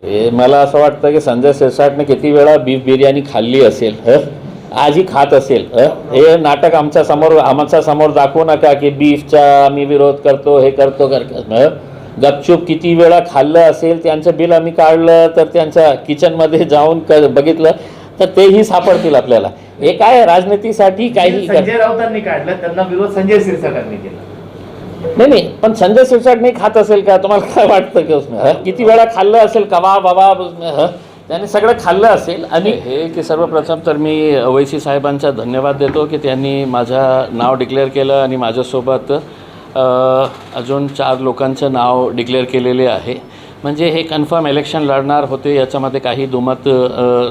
मला असं वाटतं की संजय शिरसाटने किती वेळा बीफ बिर्याणी खाल्ली असेल, आजही खात असेल. हे नाटक आमच्या समोर दाखवू नका की बीफचा आम्ही विरोध करतो, हे करतो गपचूप किती वेळा खाल्लं असेल. त्यांचं बिल आम्ही काढलं तर त्यांच्या किचनमध्ये जाऊन बघितलं तर तेही सापडतील आपल्याला. हे काय राजनीतीसाठी काही संजय राऊतांनी काढलं, त्यांना विरोध संजय शिरसाटांनी केला. नाही, पण संजय शिरसाट नाही खात असेल का? तुम्हाला काय वाटतं की किती वेळा खाल्लं असेल कबाब बबाब त्याने सगळं खाल्लं असेल. आणि हे की सर्वप्रथम तर मी ओवैसी साहेबांचा धन्यवाद देतो की त्यांनी माझं नाव डिक्लेअर केलं आणि माझ्यासोबत अजून 4 लोकांचं नाव डिक्लेअर केलेले आहे. म्हणजे हे कन्फर्म इलेक्शन लढणार होते याच्यामध्ये काही दुमत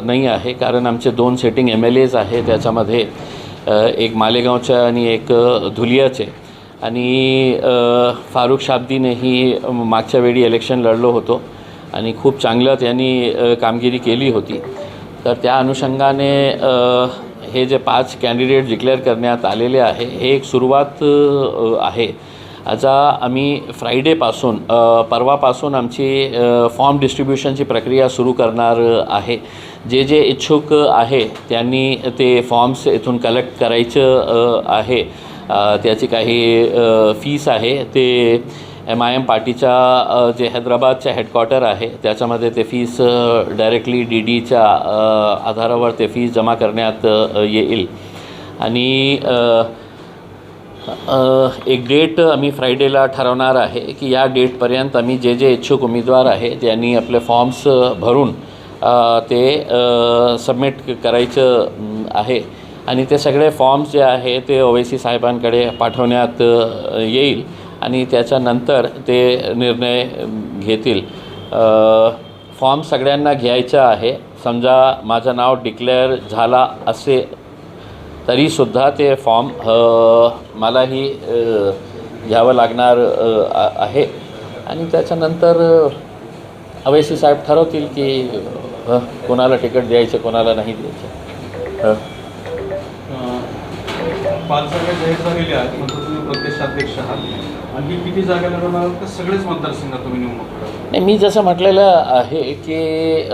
नाही आहे. कारण आमचे 2 सिटिंग MLAs आहे, त्याच्यामध्ये एक मालेगावच्या आणि एक धुलियाचे. आणि फारुख शाब्दीनेही मागच्या वेळी इलेक्शन लढलो होतो आणि खूप चांगलं त्यांनी कामगिरी केली होती. तर त्या अनुषंगाने हे जे 5 कॅन्डिडेट डिक्लेअर करण्यात आलेले आहे हे एक सुरुवात आहे. आता आम्ही फ्रायडेपासून परवापासून आमची फॉर्म डिस्ट्रीब्युशनची प्रक्रिया सुरू करणार आहे. जे जे इच्छुक आहे त्यांनी ते फॉर्म्स इथून कलेक्ट करायचं आहे. त्याची काही फीस आहे ते MIM पार्टीच्या जे हैदराबादच्या हेडक्वार्टर आहे त्याच्यामध्ये ते फीस डायरेक्टली DDच्या आधारावर ते फीस जमा करण्यात येईल. आणि एक डेट आम्ही फ्रायडेला ठरवणार आहे की या डेटपर्यंत आम्ही जे जे इच्छुक उमेदवार आहे त्यांनी आपले फॉर्म्स भरून ते सबमिट करायचं आहे. आणि ते सगळे फॉर्म्स जे आहे ते ओवैसी साहेबांकडे पाठवण्यात येईल आणि त्याच्यानंतर ते निर्णय घेतील. फॉर्म सगळ्यांना घ्यायचा आहे. समजा माझं नाव डिक्लेअर झाला असे तरीसुद्धा ते फॉर्म मलाही घ्यावं लागणार आहे. आणि त्याच्यानंतर ओवैसी साहेब ठरवतील की कोणाला तिकीट द्यायचं कोणाला नाही द्यायचं. 5 जागा जाहीर झालेल्या आहेत, मात्र तुम्ही प्रदेशाध्यक्ष आहात. आणखी किती जागा लढवणार तर सगळेच मतदारसंघात तुम्ही निवडणूक करणार? नाही, मी जसं म्हटलेलं आहे की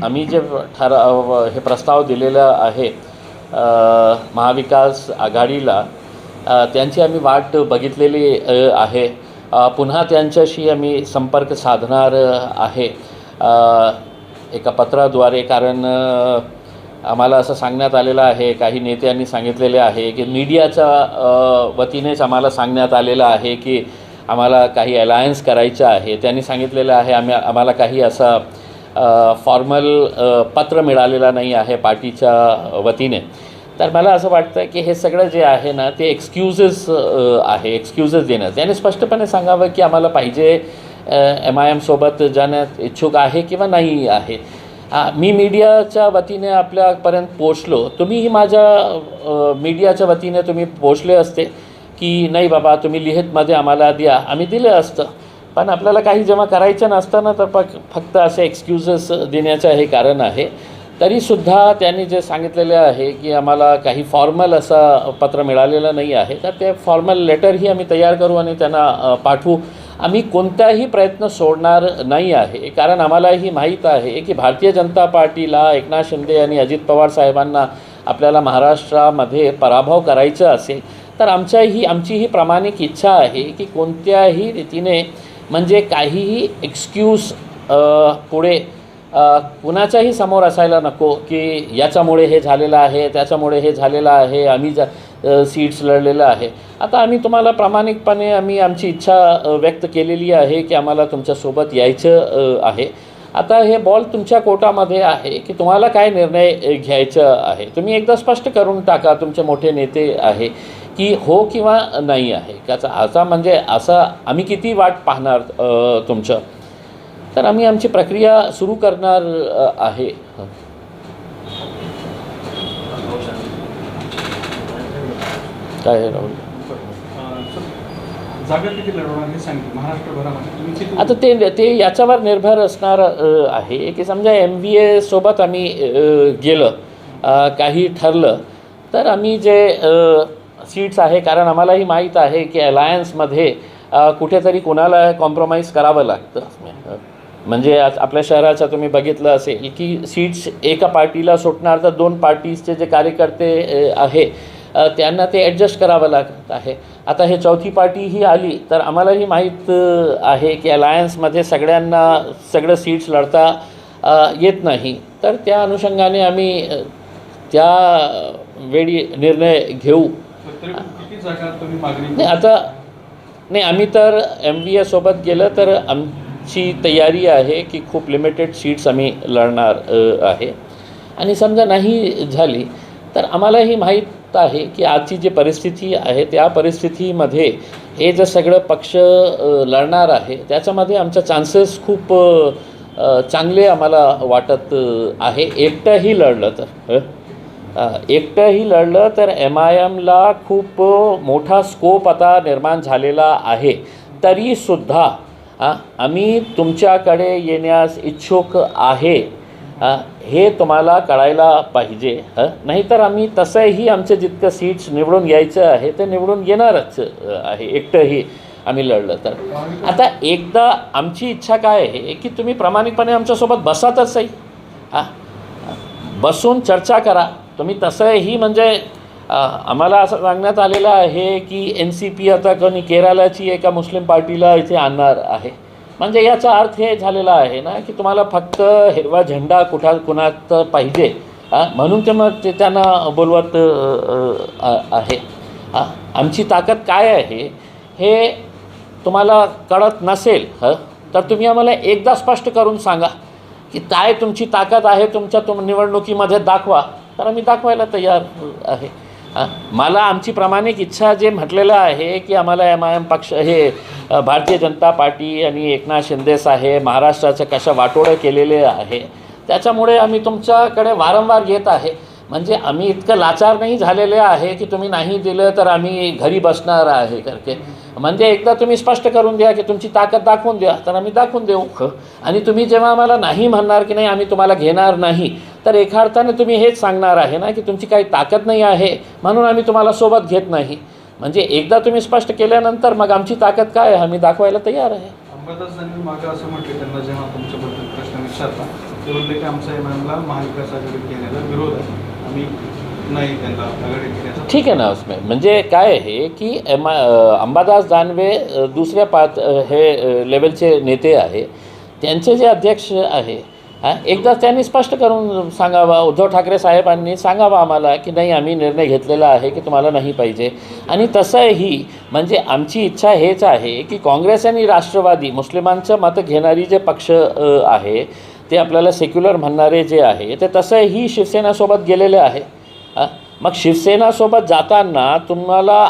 आम्ही जे हे प्रस्ताव दिलेला आहे महाविकास आघाडीला, त्यांची आम्ही वाट बघितलेली आहे. पुन्हा त्यांच्याशी आम्ही संपर्क साधणार आहे एका पत्राद्वारे. कारण आम्हाला असं सांगण्यात आलेलं आहे, काही नेत्यांनी सांगितलेले आहे की मीडियाच्या वतीनेच आम्हाला सांगण्यात आलेलं आहे की आम्हाला काही अलायन्स करायचं आहे. त्यांनी सांगितलेलं आहे आम्हाला काही असा फॉर्मल पत्र मिळालेलं नाही आहे पार्टीच्या वतीने. तर मला असं वाटतं की हे सगळं जे आहे ना ते एक्सक्युजेस आहे, एक्सक्युजेस देणं. त्याने स्पष्टपणे सांगावं की आम्हाला पाहिजे MIM सोबत जाण्यात इच्छुक आहे किंवा नाही आहे. मी मीडियाच्या वतीने आपल्यापर्यंत पोचलो, तुम्हीही माझ्या मीडियाच्या वतीने तुम्ही पोचले असते की नाही बाबा तुम्ही लिहितमध्ये आम्हाला द्या, आम्ही दिलं असतं. पण आपल्याला काही जेव्हा करायचं नसतं ना तर फक्त असे एक्सक्युजेस देण्याचं हे कारण आहे. तरीसुद्धा त्यांनी जे सांगितलेले आहे की आम्हाला काही फॉर्मल असं पत्र मिळालेलं नाही आहे, तर ते फॉर्मल लेटरही आम्ही तयार करू आणि त्यांना पाठवू. आम्ही कोणताही प्रयत्न सोडणार नाही आहे. कारण आम्हालाही माहीत आहे की भारतीय जनता पार्टीला एकनाथ शिंदे आणि अजित पवार साहेबांना आपल्याला महाराष्ट्रामध्ये पराभव करायचं असेल तर आमचीही प्रामाणिक इच्छा आहे की कोणत्याही रीतीने म्हणजे काहीही एक्सक्यूज पुढे कुणाच्याही समोर असायला नको की याच्यामुळे हे झालेलं आहे, त्याच्यामुळे हे झालेलं आहे, आम्ही सीट्स लढलेलं आहे. आता आम्ही तुम्हाला प्रामाणिकपणे आमची इच्छा व्यक्त केलेली आहे की आम्हाला तुमच्यासोबत यायचं आहे. आता हे बॉल तुमच्या कोर्टामध्ये आहे की तुम्हाला काय निर्णय घ्यायचं आहे. तुम्ही एकदा स्पष्ट करून टाका, तुमचे मोठे नेते आहे की हो किंवा नाही आहे. त्याचा आता म्हणजे असं आम्ही किती वाट पाहणार तुमचं. तर आम्ही आमची प्रक्रिया सुरू करणार आहे. काय राहुल जागा किती लढवणार हे सांगितलं महाराष्ट्रभरामध्ये? आता ते याच्यावर निर्भर असणार आहे की समजा MVA सोबत आम्ही गेलं, काही ठरलं तर आम्ही जे सीट्स आहे, कारण आम्हालाही माहीत आहे की अलायन्समध्ये कुठेतरी कोणाला कॉम्प्रोमाइज करावं लागतं. म्हणजे आज आपल्या शहराचा तुम्ही बघितलं असेल की सीट्स एका पार्टीला सुटणार तर 2 पार्टीजचे जे कार्यकर्ते आहे त्यांना ते ॲडजस्ट करावं लागत आहे. आता हे चौथी पार्टी ही आली तर आम्हालाही माहीत आहे की अलायन्समध्ये सगळ्यांना सगळं सीट्स लढता येत नाही. तर त्या अनुषंगाने आम्ही त्या वेळी निर्णय घेऊ. तरी किती जागा तुम्ही मागणी नाही आता नाही आम्ही तर MVA सोबत गेलं तर आमची तयारी आहे की खूप लिमिटेड सीट्स आम्ही लढणार आहे. आणि समजा नाही झाली तर आम्हालाही माहीत आहे की आजची जी परिस्थिती आहे त्या परिस्थितीमध्ये हे जे सगळं पक्ष लढणार आहे त्याच्यामध्ये आमच्या चान्सेस खूप चांगले आम्हाला वाटत आहे. एकटंही लढलं तर MIMला खूप मोठा स्कोप आता निर्माण झालेला आहे. तरीसुद्धा आम्ही तुमच्याकडे येण्यास इच्छुक आहे हे तुम्हाला कळायला पाहिजे. नाहीतर आम्ही तसंही आमचे जितकं सीट्स निवडून यायचं आहे ते निवडून येणारच आहे एकटंही आम्ही लढलं तर. आता एकदा आमची इच्छा काय आहे की तुम्ही प्रामाणिकपणे आमच्यासोबत बसा तर सही, बसून चर्चा करा. तुम्ही तसंही म्हणजे आम्हाला असं सांगण्यात आलेलं आहे की NCP आता कोणी केरळची एका मुस्लिम पार्टीला इथे आणणार आहे. म्हणजे याचा अर्थ हे झालेला आहे ना की तुम्हाला फक्त हिरवा झेंडा कुणात पाहिजे म्हणून ते मग ते त्यांना बोलवत आहे. आमची ताकद काय आहे हे तुम्हाला कळत नसेल तर तुम्ही आम्हाला एकदा स्पष्ट करून सांगा की काय तुमची ताकद आहे तुमच्या निवडणुकीमध्ये दाखवा. तर आम्ही दाखवायला तयार आहे. मला आमची प्रामाणिक इच्छा जे म्हटलेलं आहे की आम्हाला MIM पक्ष हे भारतीय जनता पार्टी आणि एकनाथ शिंदे साहेब महाराष्ट्राचं कशा वाटोळं केलेले आहे त्याच्यामुळे आम्ही तुमच्याकडे वारंवार येत आहे. म्हणजे आम्ही इतकं लाचार नाही झालेले आहे की तुम्ही नाही दिलं तर आम्ही घरी बसणार आहे करके. म्हणजे एकदा तुम्ही स्पष्ट करून द्या की तुमची ताकद दाखवून द्या तर आम्ही दाखवून देऊ. आणि तुम्ही जेव्हा आम्हाला नाही म्हणणार की नाही आम्ही तुम्हाला घेणार नाही तर एका अर्थाने तुम्ही हेच सांगणार आहे ना की तुमची काही ताकद नाही आहे म्हणून आम्ही तुम्हाला सोबत घेत नाही. म्हणजे एकदा तुम्ही स्पष्ट केल्यानंतर मग आमची ताकद काय आहे आम्ही दाखवायला तयार आहे. अंबादासांनी मागं असं म्हटलं त्यांना जेव्हा तुमच्याबद्दल प्रश्न विचारला ते बोलले की आमचा MIMला महाविकास आघाडीत घेण्याला विरोध आहे, आम्ही नाही त्यांना आघाडीत घेण्याचा. ठीक आहे ना. उसमें म्हणजे काय आहे की अंबादास दानवे दुसऱ्या हे लेवलचे नेते आहे. त्यांचे जे अध्यक्ष आहे एकदा त्यांनी स्पष्ट करून सांगावा. उद्धव ठाकरे साहेबांनी सांगावा आम्हाला की नाही आम्ही निर्णय घेतलेला आहे की तुम्हाला नाही पाहिजे. आणि तसंही म्हणजे आमची इच्छा हेच आहे की काँग्रेस आणि राष्ट्रवादी मुस्लिमांचं मतं घेणारी जे पक्ष आहे ते आपल्याला सेक्युलर म्हणणारे जे आहे ते तसंही शिवसेनासोबत गेलेले आहे. मग शिवसेनासोबत जाताना तुम्हाला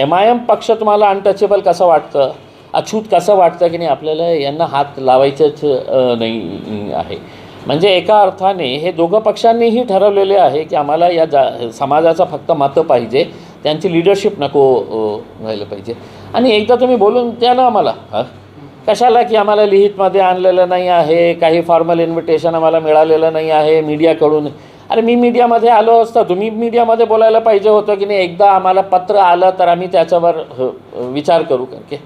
MIM पक्ष तुम्हाला अनटचेबल कसं वाटतं, अछूत कसं वाटतं की नाही आपल्याला यांना हात लावायचंच नाही आहे. म्हणजे एका अर्थाने हे दोघं पक्षांनीही ठरवलेले आहे की आम्हाला या समाजाचा फक्त मतं पाहिजे, त्यांची लिडरशिप नको व्हायला पाहिजे. आणि एकदा तुम्ही बोलून द्या ना आम्हाला. कशाला की आम्हाला लिहितमध्ये आणलेलं नाही आहे, काही फॉर्मल इन्व्हिटेशन आम्हाला मिळालेलं नाही आहे मीडियाकडून. अरे मी मीडियामध्ये आलो असतं, तुम्ही मीडियामध्ये बोलायला पाहिजे होतं की नाही. एकदा आम्हाला पत्र आलं तर आम्ही त्याच्यावर विचार करू की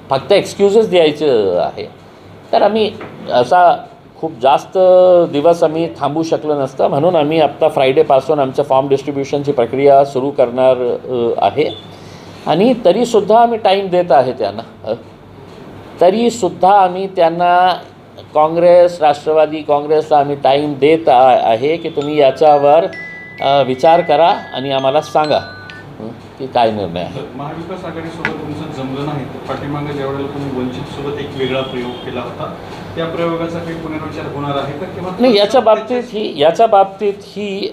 फक्त एक्सक्युजेस द्यायचं आहे. तर आम्ही असा खूप जास्त दिवस आम्ही थांबू शकलो नसतं म्हणून आम्ही आत्ता फ्रायडेपासून आमच्या फॉर्म डिस्ट्रीब्युशनची प्रक्रिया सुरू करणार आहे. आणि तरीसुद्धा आम्ही टाईम देत आहे त्यांना. तरीसुद्धा आम्ही त्यांना काँग्रेस राष्ट्रवादी काँग्रेसला आम्ही टाईम देत आहे की तुम्ही याच्यावर विचार करा आणि आम्हाला सांगा की काय निर्णय आहे. महाविकास आघाडीसोबत तुमचं जमलं नाही तर पाठीमागे ज्यावेळेला तुम्ही वंचितसोबत एक वेगळा प्रयोग केला होता त्या प्रयोगाचा काही पुनर्विचार होणार आहे का किंवा नाही. याच्या बाबतीत ही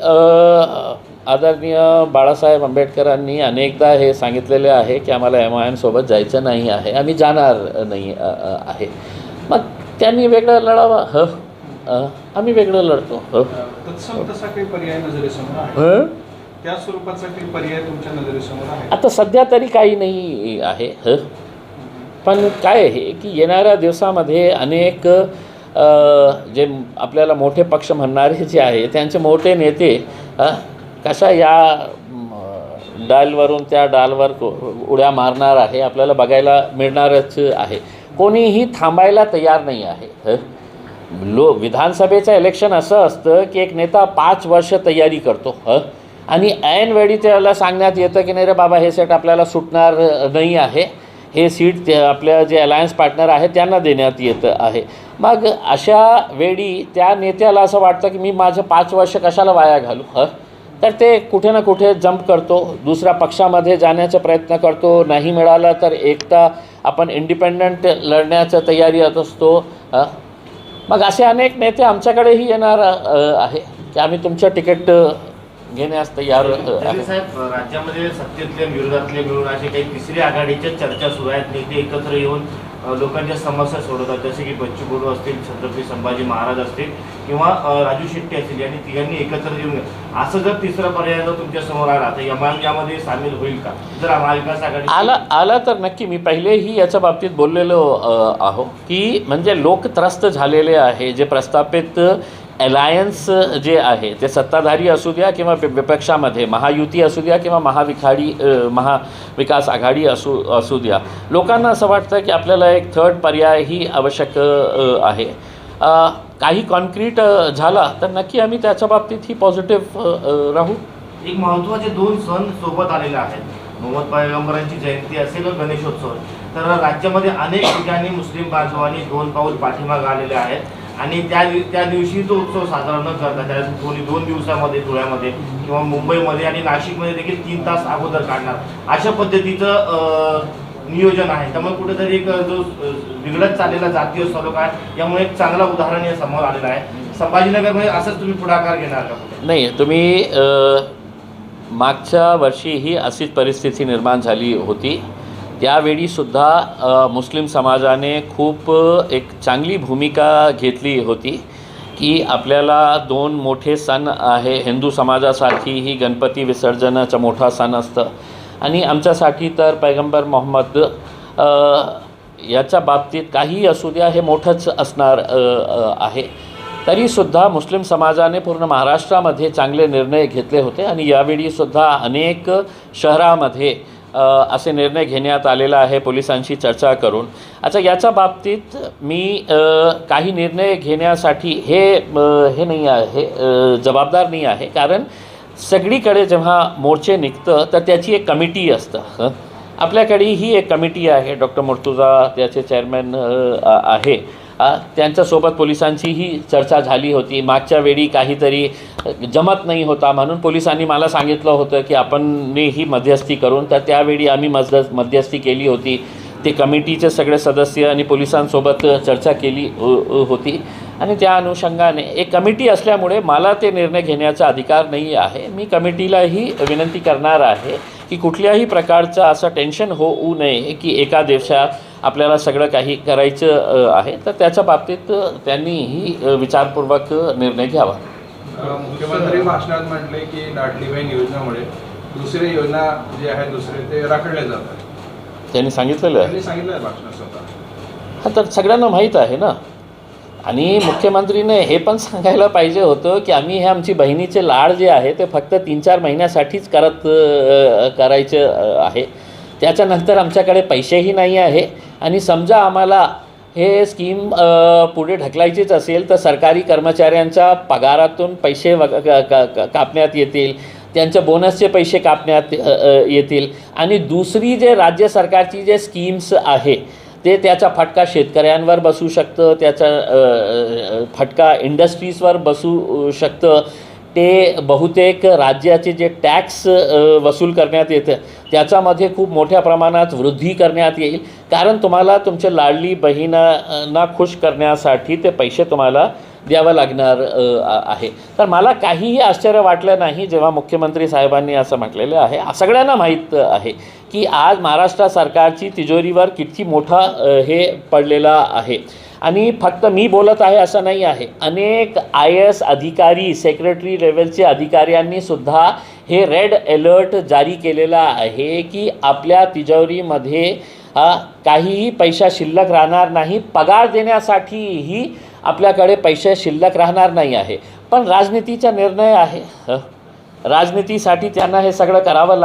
आदरणीय बाळासाहेब आंबेडकरांनी अनेकदा हे सांगितलेले आहे की आम्हाला MIM सोबत जायचं नाही आहे, आम्ही जाणार नाही आहे. मग त्यांनी वेगळं लढावं, आम्ही वेगळं लढतो. तत्सम तसा काही पर्याय नजरेसमोर आहे, त्या स्वरूपाचा काही पर्याय तुमच्या नजरेसमोर आहे? आता सध्या तरी काही नाही आहे. पण काय आहे की येणाऱ्या दिवसामध्ये अनेक जे आपल्याला मोठे पक्ष म्हणणारे जे आहे त्यांचे मोठे नेते कशा या डालवरून त्या डालवर उड्या मारणार आहे आपल्याला बघायला मिळणारच आहे. कोणीही थांबायला तयार नाही आहे. विधानसभेचं इलेक्शन असं असतं की एक नेता 5 वर्ष तयारी करतो आणि ऐनवेळी त्याला सांगण्यात येतं की नाही रे बाबा, हे सेट आपल्याला सुटणार नाही आहे, हे सीट ते आपल्या जे अलायन्स पार्टनर आहे त्यांना देण्यात येतं आहे. मग अशा वेळी त्या नेत्याला असं वाटतं की मी माझं 5 वर्ष कशाला वाया घालू, तर ते कुठे ना कुठे जंप करतो, दुसऱ्या पक्षामध्ये जाण्याचा प्रयत्न करतो. नाही मिळालं तर एकटा आपण इंडिपेंडंट लढण्याच्या तयारीत असतो. मग असे अनेक नेते आमच्याकडेही येणार आहे की आम्ही तुमचं तिकीट घेण्यास तयार आहे. साहेब, राज्यामध्ये सत्तेतले विरोधातले मिळून असे काही तिसरी आघाडीच्या चर्चा सुरू आहेत. नेते एकत्र येऊन लोकांच्या समस्या सोडवतात, जसे की बच्चू कडू असतील, छत्रपती संभाजी महाराज असतील किंवा राजू शेट्टी असतील, यांनी तिघांनी एकत्र येऊन असं जर तिसरा पर्याय जर तुमच्या समोर आला तर एमआयएम यामध्ये सामील होईल का? जर महाविकास आघाडी आला तर नक्की. मी पहिलेही याच्या बाबतीत बोललेलो आहो की म्हणजे लोक त्रस्त झालेले आहे. जे प्रस्थापित अलायन्स जे आहे ते सत्ताधारी असू द्या किंवा विपक्षामध्ये महायुती असू द्या किंवा महाविकास आघाडी असू द्या, लोकांना असं वाटतं की आपल्याला एक थर्ड पर्यायही आवश्यक आहे. काही कॉन्क्रीट झाला तर नक्की आम्ही त्याच्या बाबतीतही पॉझिटिव्ह राहू. एक महत्त्वाचे 2 सण सोबत आलेले आहेत, मोहम्मद पैगंबरांची जयंती असेल व गणेशोत्सव. तर राज्यामध्ये अनेक ठिकाणी मुस्लिम बांधवांनी 2 पाऊल पाठीमागे आलेले आहेत आणि त्या दिवशी तो उत्सव साजरा न करता त्या कोणी 2 दिवसामध्ये धुळ्यामध्ये किंवा मुंबईमध्ये आणि नाशिकमध्ये देखील 3 तास अगोदर काढणार, अशा पद्धतीचं नियोजन आहे. त्यामुळे कुठेतरी एक जो बिघडत चाललेला जातीय सलोख आहे, यामुळे एक चांगला उदाहरण या समोर आलेलं आहे. संभाजीनगरमध्ये असंच तुम्ही पुढाकार घेणार का? नाही, तुम्ही मागच्या वर्षीही अशीच परिस्थिती निर्माण झाली होती. त्यावेळीसुद्धा मुस्लिम समाजाने खूप एक चांगली भूमिका घेतली होती की आपल्याला 2 मोठे सण आहे. हिंदू समाजासाठीही गणपती विसर्जनाचा मोठा सण असतं आणि आमच्यासाठी तर पैगंबर मोहम्मद याच्या बाबतीत काही असू द्या हे मोठंच असणार आहे. तरीसुद्धा मुस्लिम समाजाने पूर्ण महाराष्ट्रामध्ये चांगले निर्णय घेतले होते आणि यावेळीसुद्धा अनेक शहरामध्ये असे निर्णय घेण्यात आलेला आहे पोलिसांशी चर्चा करून. अच्छा, याच्या बाबतीत मी काही निर्णय घेण्यासाठी हे नाही आहे, जबाबदार नाही आहे. कारण सगळीकडे जेव्हा मोर्चे निघतं तर त्याची एक कमिटी असतं. आपल्याकडेही एक कमिटी आहे, डॉक्टर मुर्तुजा त्याचे चेअरमॅन आहे. त्यांच्यासोबत पोलिसांचीही चर्चा झाली होती. मागच्या वेळी काहीतरी जमत नाही होता म्हणून पोलिसांनी मला सांगितलं होतं की आपणही मध्यस्थी करून, तर त्यावेळी आम्ही मध्यस्थी केली होती. ते कमिटीचे सगळे सदस्य आणि पोलिसांसोबत चर्चा केली होती आणि त्या अनुषंगाने एक कमिटी असल्यामुळे मला ते निर्णय घेण्याचा अधिकार नाही आहे. मी कमिटीलाही विनंती करणार आहे की कुठल्याही प्रकारचं असं टेन्शन होऊ नये की एका दिवसात आपल्याला सगळं काही करायचं आहे, तर त्याच्या बाबतीत त्यांनीही विचारपूर्वक निर्णय घ्यावा. मुख्यमंत्री भाषणात म्हटले की लाडली बहीण योजनेमुळे दुसरे योजना जे आहेत दुसरे ते राखडले जातात, त्यांनी सांगितलेलं आहे. सांगितलं भाषणात स्वतः. हां, तर सगळ्यांना माहीत आहे ना. आणि मुख्यमंत्रीने हे पण सांगायला पाहिजे होतं की आम्ही हे आमची बहिणीचे लाड जे आहे ते फक्त 3-4 महिन्यासाठीच करायचे आहे. त्याच्यानंतर आमच्याकडे पैसेही नाही आहे आणि समजा आम्हाला हे स्कीम पुढे ढकलायचीच असेल तर सरकारी कर्मचाऱ्यांच्या पगारातून पैसे कापण्यात येतील, त्यांच्या बोनसचे पैसे कापण्यात येतील आणि दुसरी जे राज्य सरकारची जे स्कीम्स आहे ते त्याचा फटका शेतकऱ्यांवर बसू शकतं, त्याचा फटका इंडस्ट्रीजवर बसू शकतं. ते बहुतेक राज्याचे जे टॅक्स वसूल करण्यात येतं त्याच्यामध्ये खूप मोठ्या प्रमाणात वृद्धी करण्यात येईल. कारण तुम्हाला तुमच्या लाडली बहिणींना खुश करण्यासाठी ते पैसे तुम्हाला द्यावं लागणार आहे. तर मला काहीही आश्चर्य वाटलं नाही जेव्हा मुख्यमंत्री साहेबांनी असं म्हटलेलं आहे. सगळ्यांना माहीत आहे की आज महाराष्ट्र सरकारची तिजोरीवर किती मोठा हे पडलेला आहे. आणि फक्त मी बोलत आहे असं नाही आहे, अनेक IAS अधिकारी, सेक्रेटरी लेवलचे अधिकाऱ्यांनीसुद्धा हे रेड अलर्ट जारी केलेला आहे की आपल्या तिजोरीमध्ये काहीही पैसा शिल्लक राहणार नाही, पगार देण्यासाठीही आपल्याकडे पैसे शिल्लक राहणार नाही आहे. पण राजनीतीचा निर्णय आहे. राजनीतीसाठी त्यांना हे सगळं करावं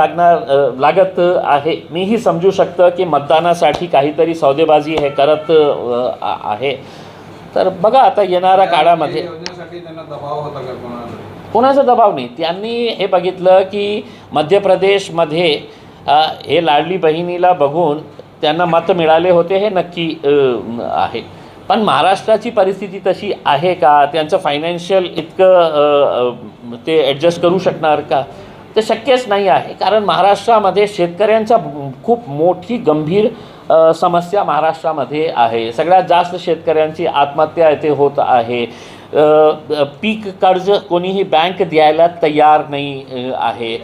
लागत आहे. मीही समजू शकतो की मतदानासाठी काहीतरी सौदेबाजी हे करत आहे. तर बघा आता येणाऱ्या काळामध्ये योजनेसाठी त्यांना दबाव होता का कोणाला? कोणाचा दबाव नाही. त्यांनी हे बघितलं की मध्य प्रदेशमध्ये हे लाडली बहिणीला बघून त्यांना मत मिळाले होते, हे नक्की आहे. पण महाराष्ट्राची परिस्थिती तशी आहे का? त्यांचं फायनान्शियल इतकं ते ॲडजस्ट करू शकणार का? ते शक्यच नाही आहे. कारण महाराष्ट्रामध्ये शेतकऱ्यांचा खूप मोठी गंभीर समस्या महाराष्ट्रामध्ये आहे. सगळ्यात जास्त शेतकऱ्यांची आत्महत्या येथे होत आहे. पीक कर्ज कोणीही बँक द्यायला तयार नाही आहे.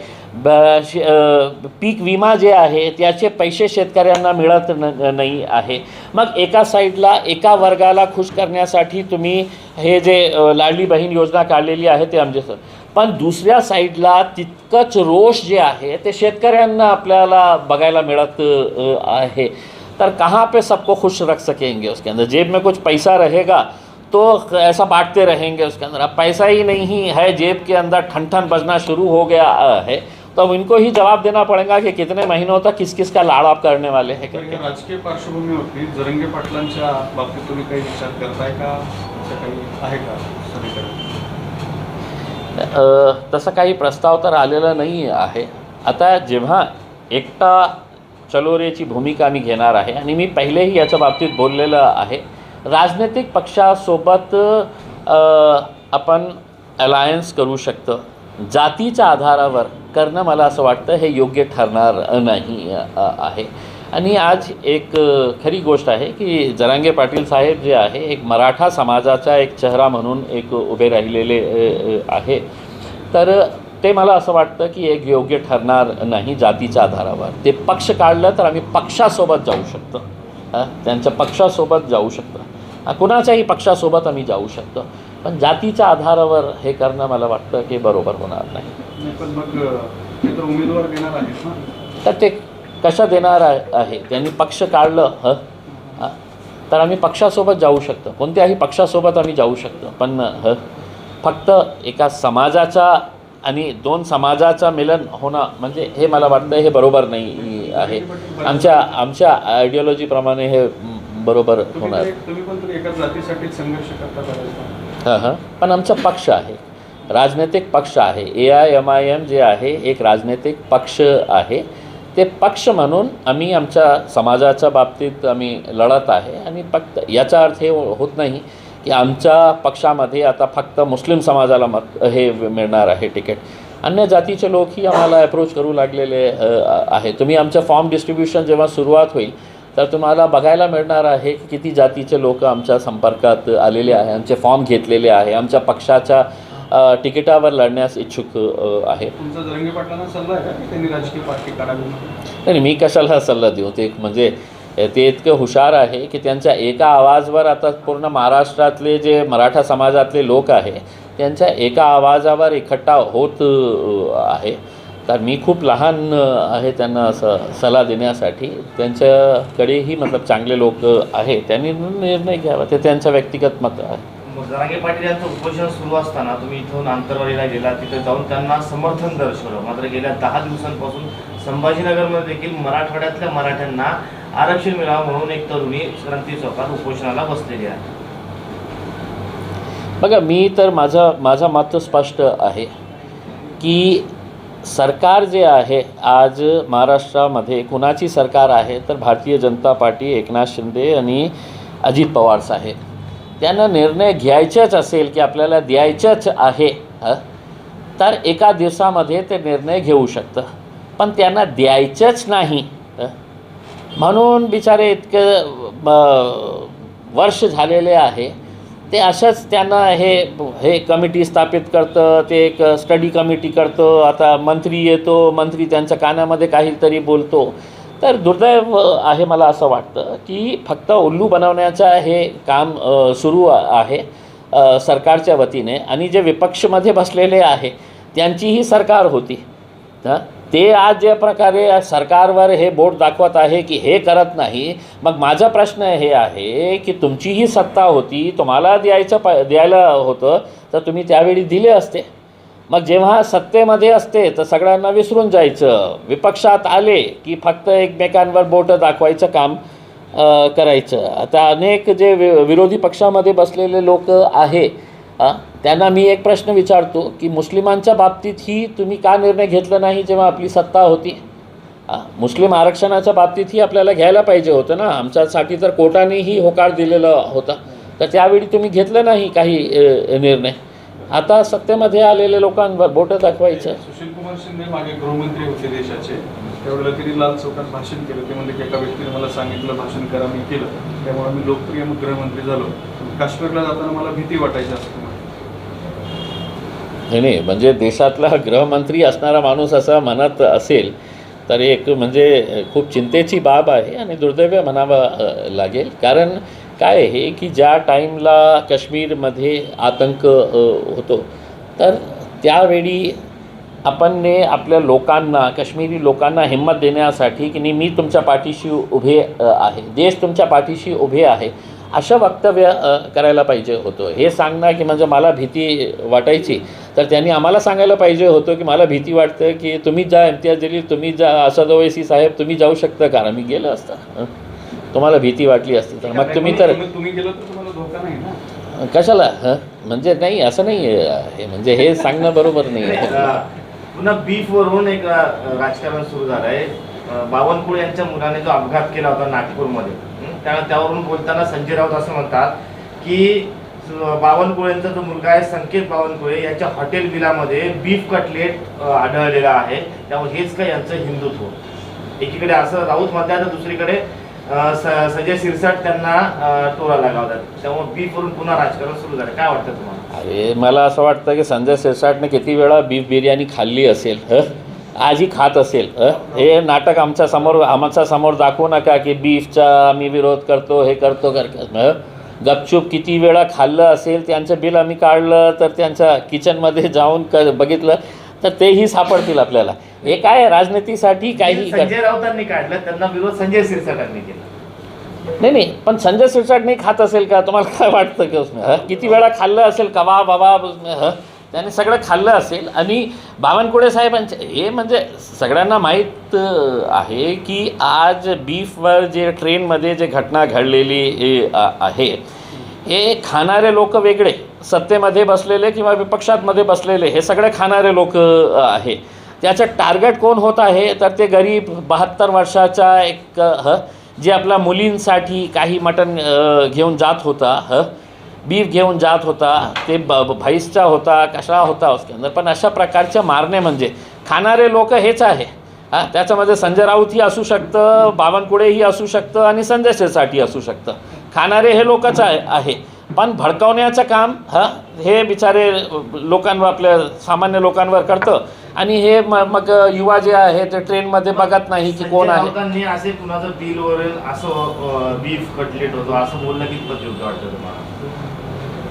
पीक विमा जे आहे त्याचे पैसे शेतकऱ्यांना मिळत नाही आहे. मग एका साईडला एका वर्गाला खुश करण्यासाठी तुम्ही हे जे लाडली बहीण योजना काढलेली आहे ते आमचे सर, पण दुसऱ्या साईडला तितकंच रोष जे आहे ते शेतकऱ्यांना आपल्याला बघायला मिळत आहे. तर कहाँ पे सबको खुश रख सकेंगे? उसके अंदर जेब में कुछ पैसा रहेगा तो ऐसा बांटते रहेंगे उसके अंदर. अब पैसा ही नहीं है जेब के अंदर, ठन ठन बजना शुरू हो गया है. तो अब इनको ही जवाब देना पड़ेगा कि कितने महीनों तक किस किस का लाड़ आप करने वाले हैं. तर या राजकीय पार्श्वभूमी होती जरंगे पाटलांच्या बाबतीत तुम्ही काही विचार करताय का? असं काही आहे का सगळीकडे? तसा काही प्रस्ताव तर आलेला नाही आहे. आता जेव्हा एकटा चलोरेची भूमिका मी घेणार आहे आणि मी पहिलेही याच्या बाबतीत बोललेलं आहे. राजनैतिक पक्षासोबत आपण अलायन्स करू शकतो. जातीच्या आधारावर करणं मला असं वाटतं हे योग्य ठरणार नाही आहे. आणि आज एक खरी गोष्ट आहे की जरांगे पाटील साहेब जे आहे एक मराठा समाजाचा एक चेहरा म्हणून एक उभे राहिलेले आहे. तर ते मला असं वाटतं की एक योग्य ठरणार नाही जातीच्या आधारावर. ते पक्ष काढलं तर आम्ही पक्षासोबत जाऊ शकतो, त्यांच्या पक्षासोबत जाऊ शकतो, कुणाच्याही पक्षासोबत आम्ही जाऊ शकतो. पण जातीच्या आधारावर हे करणं मला वाटतं की बरोबर होणार नाही. पण मग ते तर उमेदवार देणार आहेत ना, तर ते कसं देणार आहे? त्यांनी पक्ष काढलं तर आम्ही पक्षासोबत जाऊ शकतो, कोणत्याही पक्षासोबत आम्ही जाऊ शकतो. पण फक्त एका समाजाचा आणि दोन समाजाचा मिलन होणं म्हणजे हे मला वाटतं हे बरोबर नाही आहे. आमच्या आयडियोलॉजीप्रमाणे हे बरोबर होणार. तुम्ही पण तरी एका जातीसाठी संघर्ष करता. पण आमचा पक्ष आहे, राजनैतिक पक्ष आहे. AIMIM जे आहे एक राजनैतिक पक्ष आहे. ते पक्ष म्हणून आम्ही आमच्या समाजाच्या बाबतीत आम्ही लढत आहे. आणि फक्त याचा अर्थ हे होत नाही की आमच्या पक्षामध्ये आता फक्त मुस्लिम समाजाला हे मिळणार आहे तिकीट. अन्य जातीचे लोकही आम्हाला अप्रोच करू लागलेले आहे. तुम्ही आमचं फॉर्म डिस्ट्रीब्युशन जेव्हा सुरुवात होईल तर तुम्हाला बघायला मिळणार आहे की किती जातीचे लोक आमच्या संपर्कात आलेले आहे, आमचे फॉर्म घेतलेले आहे, आमच्या पक्षाच्या तिकिटावर लढण्यास इच्छुक आहे. तुमचा जरंगे पाटलांना सल्ला आहे का की त्यांनी राजकीय पार्टी काढावी? नाही, मी कशाला सल्ला देऊ. ते म्हणजे ते इतके हुशार आहे की त्यांच्या एका आवाजावर आता पूर्ण महाराष्ट्रातले जे मराठा समाजातले लोक आहे त्यांच्या एका आवाजावर इकट्ठा होत आहे. तर मी खूप लहान आहे त्यांना असं सल्ला देण्यासाठी. त्यांच्याकडेही मतलब चांगले लोक आहे, त्यांनी निर्णय घ्यावा, ते त्यांचं व्यक्तिगत मत आहे. जरांगे पाटील यांचं उपोषण सुरू असताना तुम्ही इथून आंतरवाडीला गेला, तिथे जाऊन त्यांना समर्थन दर्शवलं. मात्र गेल्या 10 दिवसांपासून संभाजीनगरमध्ये देखील मराठवाड्यातल्या मराठ्यांना आरक्षण मिळावं म्हणून एक तरुणी क्रांती चौकात उपोषणाला बसलेली आहे. बघा, मी तर माझं मत स्पष्ट आहे की सरकार जे आहे आज महाराष्ट्रामध्ये कुणाची सरकार आहे तर भारतीय जनता पार्टी, एकनाथ शिंदे आणि अजित पवार साहेब. त्यांना निर्णय घ्यायचाच असेल की आपल्याला द्यायचंच आहे तर एका दिवसामध्ये ते निर्णय घेऊ शकतं. पण त्यांना द्यायचंच नाही म्हणून बिचारे इतकं वर्ष झालेले आहे ते अशाच त्यांना हे कमिटी स्थापित करतं, ते एक स्टडी कमिटी करतं. आता मंत्री येतो, मंत्री त्यांच्या कानामध्ये काहीतरी बोलतो. तर दुर्दैव आहे मला असं वाटतं की फक्त उल्लू बनवण्याचं हे काम सुरू आहे सरकारच्या वतीने. आणि जे विपक्षमध्ये बसलेले आहे त्यांचीही सरकार होती, ते आज ज्या प्रकारे सरकारवर हे बोट दाखवत आहे की हे करत नाही. मग माझा प्रश्न हे आहे की तुमचीही सत्ता होती, तुम्हाला द्यायला होतं तर तुम्ही त्यावेळी दिले असते. मग जेव्हा सत्तेमध्ये असते तर सगळ्यांना विसरून जायचं, विपक्षात आले की फक्त एकमेकांवर बोटं दाखवायचं काम करायचं. आता अनेक जे विरोधी पक्षामध्ये बसलेले लोक आहे त्यांना मी एक प्रश्न विचारतो की मुस्लिमांच्या बाबतीतही तुम्ही का निर्णय घेतला नाही जेव्हा आपली सत्ता होती? मुस्लिम आरक्षणाच्या बाबतीतही आपल्याला घ्यायला पाहिजे होतं ना. आमच्यासाठी तर कोर्टानेही होकार दिलेला होता, तर त्यावेळी तुम्ही घेतलं नाही काही निर्णय. आता सत्तेमध्ये आलेल्या लोकांवर बोटं दाखवायचं. सुशील कुमार शिंदे मागे गृहमंत्री होते देशाचे, त्यावेळेला त्यांनी लाल चौकात भाषण केलं. ते म्हणजे की एका व्यक्तीने मला सांगितलं भाषण करा, मी केलं, त्यामुळे मी लोकप्रिय गृहमंत्री झालो. काश्मीरला जाताना मला भीती वाटायची असं ते म्हणाले. नाही, म्हणजे देशातला गृहमंत्री असणारा माणूस असा म्हणत असेल तर एक म्हणजे खूप चिंतेची बाब आहे आणि दुर्दैव म्हणावं लागेल. कारण काय आहे की ज्या टाईमला काश्मीरमध्ये आतंक होतो तर त्यावेळी आपण आपल्या लोकांना, काश्मीरी लोकांना हिंमत देण्यासाठी की नाही मी तुमच्या पाठीशी उभे आहे, देश तुमच्या पाठीशी उभे आहे, असं वक्तव्य करायला पाहिजे होतं. हे सांगणं की म्हणजे मला भीती वाटायची तर त्यांनी आम्हाला सांगायला पाहिजे होतं की मला भीती वाटतं की तुम्ही जा इम्तियाज जलील, तुम्ही जा असद ओवैसी साहेब, तुम्ही जाऊ शकता का? मी गेलं असतं, तुम्हाला भीती वाटली असती तर मग तुम्ही गेलं तर तुम्हाला धोका नाही ना कशाला? म्हणजे नाही, असं नाही आहे. म्हणजे हे सांगणं बरोबर नाही आहे. पुन्हा बीफवरून एक राजकारण सुरू झालं आहे. बावनकुळे यांच्या मुलाने जो अपघात केला होता नागपूरमध्ये, त्यावरून बोलताना संजय राऊत असं म्हणतात की बावनकुळेंचा जो मुलगा आहे संकेत बावनकुळे याच्या हॉटेल बिलामध्ये बीफ कटलेट आढळलेला आहे, त्यामुळे हेच काय यांचं हिंदुत्व. एकीकडे असं राऊत म्हणतात तर दुसरीकडे संजय शिरसाट त्यांना टोला लगावतात. त्यामुळे बीफवरून पुन्हा राजकारण सुरू झालं. काय वाटतं तुम्हाला? अरे मला असं वाटतं की संजय शिरसाटने किती वेळा बीफ बिर्याणी खाल्ली असेल, आजही खात असेल. हे नाटक आमच्या समोर दाखवू नका की बीफचा आम्ही विरोध करतो, हे करतो गपचूप किती वेळा खाल्लं असेल. त्यांचं बिल आम्ही काढलं तर त्यांच्या किचनमध्ये जाऊन बघितलं तर तेही सापडतील आपल्याला. हे काय राजनीतीसाठी काही संजय राऊतांनी काढलं, त्यांना विरोध संजय शिरसाटांनी केला. नाही, पण संजय शिरसाटने खात असेल का? तुम्हाला काय वाटतं की किती वेळा खाल्लं असेल कबाब वबाब त्याने सगळं खाल्लं असेल. आणि बावनकुळे साहेबांचे हे म्हणजे सगळ्यांना माहीत आहे की आज बीफवर जे ट्रेनमध्ये जे घटना घडलेली आहे हे खाणारे लोक वेगळे, सत्तेमध्ये बसलेले किंवा विपक्षातमध्ये बसलेले हे सगळे खाणारे लोक आहे. त्याचं टार्गेट कोण होत आहे तर ते गरीब 72 वर्षाचा एक जे आपल्या मुलींसाठी काही मटण घेऊन जात होता, बीफ घेऊन जात होता, ते म्हैसचा होता, कशा होता उसके अंदर. पण अशा प्रकारचे मारणे म्हणजे खाणारे लोक हेच आहे. त्याच्यामध्ये संजय राऊतही असू शकतं, बावनकुळेही असू शकतं आणि संजय शिरसाटही असू शकतं. खाणारे हे लोकच आहे. पण भडकवण्याचं काम हे बिचारे लोकांवर, आपल्या सामान्य लोकांवर करतं. आणि हे मग युवा जे आहे ते ट्रेनमध्ये बघत नाही की कोण आहे. असे कुणाचं बिलवरील असं बीफ कटलेट होतो असं बोलणं कितपत योग्य वाटतं तुम्हाला?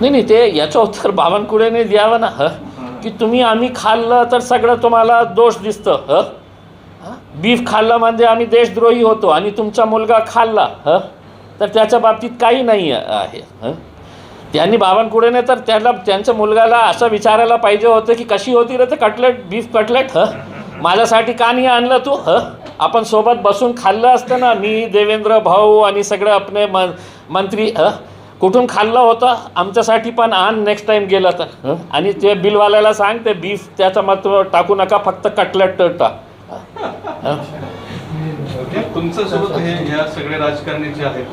नाही, ते याचं उत्तर बावनकुळेने द्यावं ना की तुम्ही आम्ही खाल्लं तर सगळं तुम्हाला दोष दिसतं. बीफ खाल्लं म्हणजे आम्ही देशद्रोही होतो आणि तुमचा मुलगा खाल्ला तर त्याच्या बाबतीत काही नाही आहे. त्यांनी बावनकुळेने तर त्यांच्या मुलगाला असं विचारायला पाहिजे होतं की कशी होती रे ते कटलेट, बीफ कटलेट, माझ्यासाठी का नाही आणलं तू? आपण सोबत बसून खाल्लं असतं ना, मी, देवेंद्र भाऊ आणि सगळं आपले मंत्री. कुठून खाल्लं होतं? आमच्यासाठी पण आण नेक्स्ट टाईम गेलं तर. आणि ते बिलवाल्याला सांग ते बीफ त्याचं मत टाकू नका, फक्त कटलेट टाक. तुमच्यासोबत हे ह्या सगळे राजकारणी जे आहेत